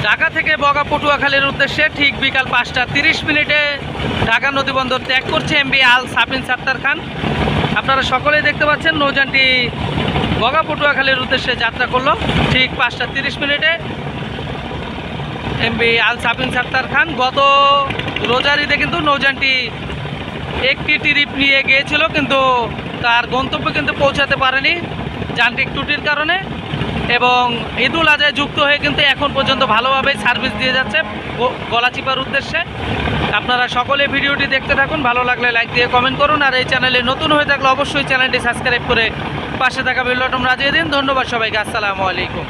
ঢাকা থেকে বগা পটুয়াখালীর উদ্দেশ্যে ঠিক বিকাল 5:30 ঢাকা নদীবন্দর ত্যাগ করছে এমবি আল সাবিন সাত্তার খান। আপনারা সকলেই দেখতে পাচ্ছেন নৌযানটি বগা পটুয়াখালীর উদ্দেশ্যে যাত্রা করলো ঠিক 5:30 এমবি আল সাবিন সাত্তার খান। গত রোজার ঈদে কিন্তু নৌযানটি একটি ট্রিপ নিয়ে গিয়েছিল, কিন্তু তার গন্তব্যে কিন্তু পৌঁছাতে পারেনি যান্ত্রিক ত্রুটির কারণে, এবং ঈদুল আজহায় যুক্ত হয়ে কিন্তু এখন পর্যন্ত ভালোভাবে সার্ভিস দিয়ে যাচ্ছে গলাচিপার উদ্দেশ্যে। আপনারা সকলে ভিডিওটি দেখতে থাকুন, ভালো লাগলে লাইক দিয়ে কমেন্ট করুন, আর এই চ্যানেলে নতুন হয়ে থাকলে অবশ্যই চ্যানেলটি সাবস্ক্রাইব করে পাশে থাকা বেল বাটন বাজিয়ে দিন। ধন্যবাদ সবাইকে, আসসালামু আলাইকুম।